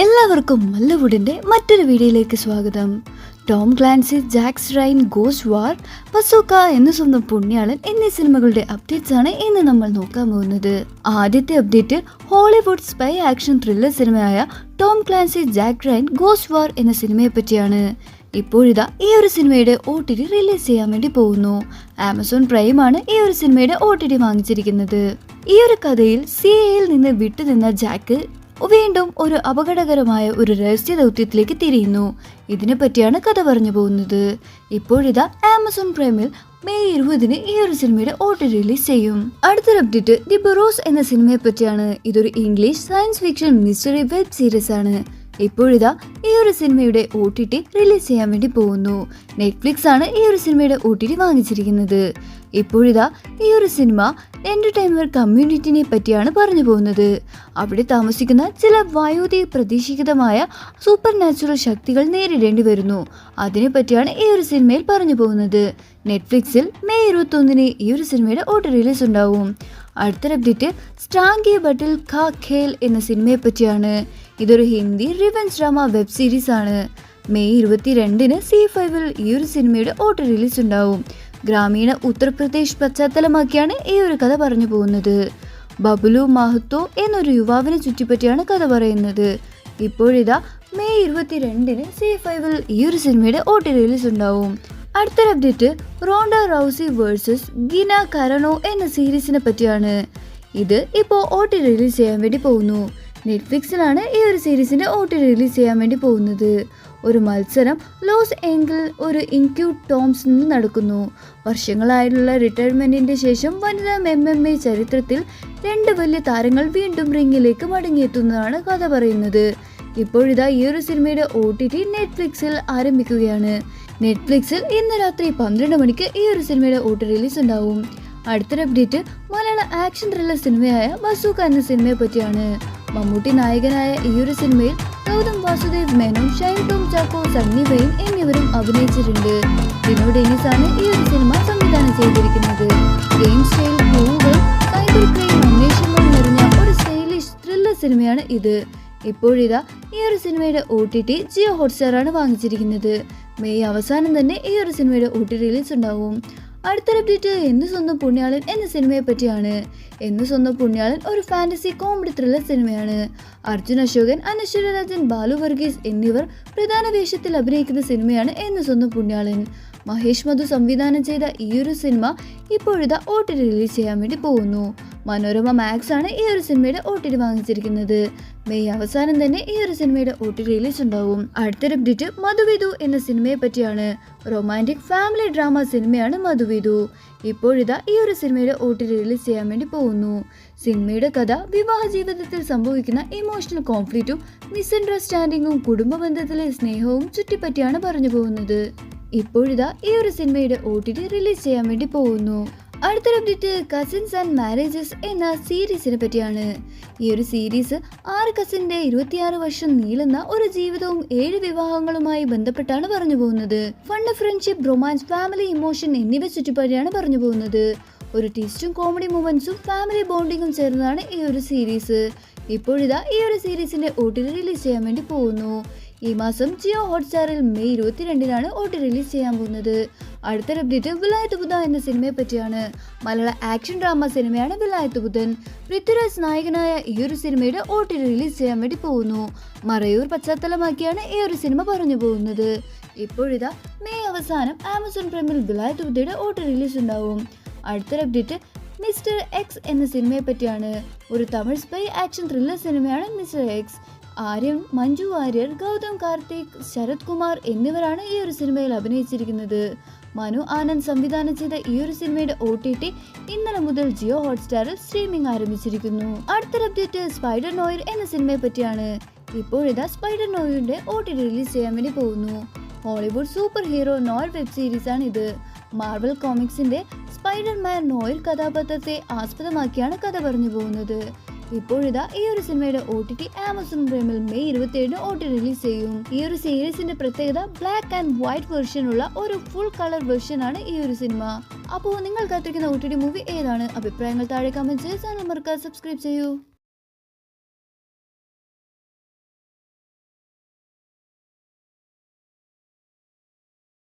എല്ലാവർക്കും മല്ലവുഡിന്റെ മറ്റൊരു വീഡിയോയിലേക്ക് സ്വാഗതം. Tom Clancy, Jack Ryan, ghost war, Bazooka എന്ന സ്വന്തം പുണ്യാളൻ എന്നീ സിനിമകളുടെ അപ്ഡേറ്റ്സ് ആണ് ഇന്ന് നമ്മൾ നോക്കാൻ പോകുന്നത്. ആദ്യത്തെ update Hollywood spy action thriller സിനിമയായ Tom Clancy, Jack Ryan, ghost war എന്ന സിനിമയെ പറ്റിയാണ്. ഇപ്പോഴിതാ ഈ ഒരു സിനിമയുടെ OTT റിലീസ് ചെയ്യാൻ വേണ്ടി പോകുന്നു. ആമസോൺ പ്രൈം ആണ് ഈ ഒരു സിനിമയുടെ OTT വാങ്ങിച്ചിരിക്കുന്നത്. ഈ ഒരു കഥയിൽ CIA നിന്ന് വിട്ടുനിന്ന ജാക്ക് വീണ്ടും ഒരു അപകടകരമായ ഒരു രഹസ്യ ദൗത്യത്തിലേക്ക് തിരിയുന്നു. ഇതിനെ പറ്റിയാണ് കഥ പറഞ്ഞു പോകുന്നത്. ഇപ്പോഴിതാ ആമസോൺ പ്രൈമിൽ മെയ് 20 ഈ ഒരു സിനിമയുടെ OTT റിലീസ് ചെയ്യും. അടുത്തൊരു അപ്ഡേറ്റ് ദി ബറോസ് എന്ന സിനിമയെ പറ്റിയാണ്. ഇതൊരു English science fiction mystery web series ആണ്. ഇപ്പോഴിതാ ഈ ഒരു സിനിമയുടെ OTT റിലീസ് ചെയ്യാൻ വേണ്ടി പോകുന്നു. നെറ്റ്ഫ്ലിക്സ് ആണ് ഈ ഒരു സിനിമയുടെ OTT വാങ്ങിച്ചിരിക്കുന്നത്. ഇപ്പോഴിതാ ഈ ഒരു സിനിമ എന്റർടൈൻമെന്റ് കമ്മ്യൂണിറ്റിനെ പറ്റിയാണ് പറഞ്ഞു പോകുന്നത്. അവിടെ താമസിക്കുന്ന ചില വയോധി പ്രതീക്ഷിതമായ സൂപ്പർ നാച്ചുറൽ ശക്തികൾ നേരിടേണ്ടി വരുന്നു. അതിനെ പറ്റിയാണ് ഈ ഒരു സിനിമയിൽ പറഞ്ഞു പോകുന്നത്. നെറ്റ്ഫ്ലിക്സിൽ മെയ് 21 ഈ ഒരു സിനിമയുടെ OTT റിലീസ് ഉണ്ടാവും. അടുത്തൊരു അപ്ഡേറ്റ് സ്ട്രാങ്കി ബട്ടിൽ ഖാ ഖേൽ എന്ന സിനിമയെ പറ്റിയാണ്. ഇതൊരു Hindi revenge drama web series ആണ്. മെയ് 22 C5 ഈ ഒരു സിനിമയുടെ OTT റിലീസ് ഉണ്ടാവും. ഗ്രാമീണ ഉത്തർപ്രദേശ് പശ്ചാത്തലമാക്കിയാണ് ഈ ഒരു കഥ പറഞ്ഞു പോകുന്നത്. ബബ്ലു മഹത്തോ എന്നൊരു യുവാവിനെ ചുറ്റിപ്പറ്റിയാണ് കഥ പറയുന്നത്. ഇപ്പോഴിതാ മെയ് 22 C5 ഈ ഒരു സിനിമയുടെ OTT റിലീസ് ഉണ്ടാവും. അടുത്തൊരു അപ്ഡേറ്റ് റോണ്ട റൗസി വേഴ്സസ് ഗിന കരണോ എന്ന സീരീസിനെ പറ്റിയാണ്. ഇത് ഇപ്പോൾ OTT റിലീസ് ചെയ്യാൻ വേണ്ടി പോകുന്നു. നെറ്റ്ഫ്ലിക്സിലാണ് ഈ ഒരു സീരീസിന്റെ OTT റിലീസ് ചെയ്യാൻ വേണ്ടി പോകുന്നത്. ഒരു മത്സരം ലോസ് ഏഞ്ചൽ ഒരു ഇൻക്യൂട്ട് ടോംസിൽ നടക്കുന്നു. വർഷങ്ങളായുള്ള റിട്ടയർമെന്റിന്റെ ശേഷം വനിതാ MMA ചരിത്രത്തിൽ 2 വലിയ താരങ്ങൾ വീണ്ടും റിംഗിലേക്ക് മടങ്ങിയെത്തുന്നതാണ് കഥ പറയുന്നത്. ഇപ്പോഴിതാ ഈ ഒരു സിനിമയുടെ OTT നെറ്റ്ഫ്ലിക്സിൽ ആരംഭിക്കുകയാണ്. നെറ്റ്ഫ്ലിക്സിൽ ഇന്ന് രാത്രി 12 മണിക്ക് ഈ ഒരു സിനിമയുടെ OTT റിലീസ് ഉണ്ടാവും. അടുത്തൊരു അപ്ഡേറ്റ് മലയാള ആക്ഷൻ ത്രില്ലർ സിനിമയായ ബസൂക്ക എന്ന സിനിമയെ പറ്റിയാണ്. മമ്മൂട്ടി നായകനായ ഈ ഒരു സിനിമയിൽ ഗൗതം വാസുദേവ് മേനോൻ, ഷൈൻ ടോം ചാക്കോ, സണ്ണി വെയിൻ എന്നിവരും അഭിനയിച്ചിട്ടുണ്ട്. ഡിനോ ഡെന്നിസ് ആണ് ഈ ഒരു സിനിമ സംവിധാനം ചെയ്തിരിക്കുന്നത്. ഗെയിം സ്റ്റൈൽ മൂവുകൾ, സൈബർ ക്രൈം അന്വേഷണങ്ങൾ നിറഞ്ഞ ഒരു സ്റ്റൈലിഷ് ത്രില്ലർ സിനിമയാണ് ഇത്. ഇപ്പോഴിതാ ഈ ഒരു സിനിമയുടെ OTT ജിയോ ഹോട്ട്സ്റ്റാർ ആണ് വാങ്ങിച്ചിരിക്കുന്നത്. മെയ് അവസാനം തന്നെ ഈ ഒരു സിനിമയുടെ OTT റിലീസ് ഉണ്ടാവും. അടുത്തൊരു അപ്ഡേറ്റ് എന്ന് സ്വന്തം പുണ്യാളൻ എന്ന സിനിമയെ പറ്റിയാണ്. എന്ന് സ്വന്തം പുണ്യാളൻ ഒരു ഫാന്റസി കോമഡി ത്രില്ലർ സിനിമയാണ്. അർജുൻ അശോകൻ, അനശ്വര രാജൻ, ബാലു വർഗീസ് എന്നിവർ പ്രധാന വേഷത്തിൽ അഭിനയിക്കുന്ന സിനിമയാണ് എന്ന് സ്വന്തം പുണ്യാളൻ. മഹേഷ് മധു സംവിധാനം ചെയ്ത ഈ ഒരു സിനിമ ഇപ്പോഴിതാ OTT റിലീസ് ചെയ്യാൻ വേണ്ടി പോകുന്നു. മനോരമ മാക്സ് ആണ് ഈ ഒരു സിനിമയുടെ OTT വാങ്ങിച്ചിരിക്കുന്നത്. മെയ് അവസാനം തന്നെ ഈ ഒരു സിനിമയുടെ OTT റിലീസ് ഉണ്ടാവും. അടുത്തൊരു അപ്ഡേറ്റ് മധുവിധു എന്ന സിനിമയെ പറ്റിയാണ്. റൊമാൻറ്റിക് ഫാമിലി ഡ്രാമ സിനിമയാണ് മധുവിധു. ഇപ്പോഴിതാ ഈ ഒരു സിനിമയുടെ OTT റിലീസ് ചെയ്യാൻ വേണ്ടി പോകുന്നു. സിനിമയുടെ കഥ വിവാഹ ജീവിതത്തിൽ സംഭവിക്കുന്ന ഇമോഷണൽ കോൺഫ്ലിക്റ്റും മിസ്അണ്ടർസ്റ്റാൻഡിങ്ങും കുടുംബ ബന്ധത്തിലെ സ്നേഹവും ചുറ്റിപ്പറ്റിയാണ് പറഞ്ഞു പോകുന്നത്. ഇപ്പോഴിതാ ഈ ഒരു സിനിമയുടെ OTT റിലീസ് ചെയ്യാൻ വേണ്ടി പോകുന്നു. അടുത്തൊരു അപ്ഡേറ്റ് കസിൻസ് ആൻഡ് മാരേജസ് എന്ന സീരീസിനെ പറ്റിയാണ്. ഈ ഒരു സീരീസ് 6 കസിന്റെ 26 വർഷം നീളുന്ന ഒരു ജീവിതവും 7 വിവാഹങ്ങളുമായി ബന്ധപ്പെട്ടാണ് പറഞ്ഞു പോകുന്നത്. Fund, friendship, romance, family emotion എന്നിവ ചുറ്റിപ്പറ്റിയാണ് പറഞ്ഞു പോകുന്നത്. ഒരു ട്വിസ്റ്റും കോമഡി മൂവ്മെന്റ്സും ഫാമിലി ബോണ്ടിങ്ങും ചേർന്നതാണ് ഈ ഒരു സീരീസ്. ഇപ്പോഴിതാ ഈ ഒരു സീരീസിന്റെ OTT റിലീസ് ചെയ്യാൻ വേണ്ടി പോകുന്നു. ഈ മാസം ജിയോ ഹോട്ട്സ്റ്റാറിൽ മെയ് 22 OTT റിലീസ് ചെയ്യാൻ പോകുന്നത്. അടുത്തൊരു അപ്ഡേറ്റ് വിലായത്ത് ബുദ്ധ എന്ന സിനിമയെ പറ്റിയാണ്. മലയാള ആക്ഷൻ ഡ്രാമ സിനിമയാണ് വിലായത്ത് ബുദ്ധൻ. പൃഥ്വിരാജ് നായകനായ ഈ ഒരു സിനിമയുടെ OTT റിലീസ് ചെയ്യാൻ വേണ്ടി പോകുന്നു. മറയൂർ പശ്ചാത്തലമാക്കിയാണ് ഈ ഒരു സിനിമ പറഞ്ഞു പോകുന്നത്. ഇപ്പോഴിതാ മെയ് അവസാനം ആമസോൺ പ്രൈമിൽ വിലായത്ത് ബുദ്ധയുടെ OTT റിലീസ് ഉണ്ടാവും. അടുത്തൊരു അപ്ഡേറ്റ് മിസ്റ്റർ എക്സ് എന്ന സിനിമയെ പറ്റിയാണ്. ഒരു തമിഴ് സ്പൈ ആക്ഷൻ ത്രില്ലർ സിനിമയാണ് മിസ്റ്റർ എക്സ്. ആര്യൻ, മഞ്ജു വാര്യർ, ഗൗതം കാർത്തിക്, ശരത് കുമാർ എന്നിവരാണ് ഈ ഒരു സിനിമയിൽ അഭിനയിച്ചിരിക്കുന്നത്. മനു ആനന്ദ് സംവിധാനം ചെയ്ത ഈ ഒരു സിനിമയുടെ OTT ഇന്നലെ മുതൽ ജിയോ ഹോട്ട്സ്റ്റാറിൽ സ്ട്രീമിംഗ് ആരംഭിച്ചിരിക്കുന്നു. അടുത്തൊരു അപ്ഡേറ്റ് സ്പൈഡർ നോയർ എന്ന സിനിമയെ പറ്റിയാണ്. ഇപ്പോഴിതാ സ്പൈഡർ നോയറിന്റെ OTT റിലീസ് ചെയ്യാൻ വേണ്ടി പോകുന്നു. Hollywood super hero noir web series ആണ് ഇത്. മാർവൽ കോമിക്സിന്റെ സ്പൈഡർമാൻ നോയർ കഥാപാത്രത്തെ ആസ്പദമാക്കിയാണ് കഥ പറഞ്ഞു പോകുന്നത്. ഇപ്പോഴിതാ ഈ ഒരു സിനിമയുടെ OTT ആമസോൺ പ്രൈമിൽ മെയ് 27 OTT റിലീസ് ചെയ്യും. ഈ ഒരു സീരീസിന്റെ പ്രത്യേകത ബ്ലാക്ക് ആൻഡ് വൈറ്റ് വെർഷനുള്ള ഒരു ഫുൾ കളർ വെർഷൻ ആണ് ഈ ഒരു സിനിമ. അപ്പോൾ നിങ്ങൾ കാത്തിരിക്കുന്ന OTT മൂവി ഏതാണ്? അഭിപ്രായങ്ങൾ താഴെ കമന്റ് ചെയ്ത് ചാനൽ മറക്കാതെ സബ്സ്ക്രൈബ് ചെയ്യൂ.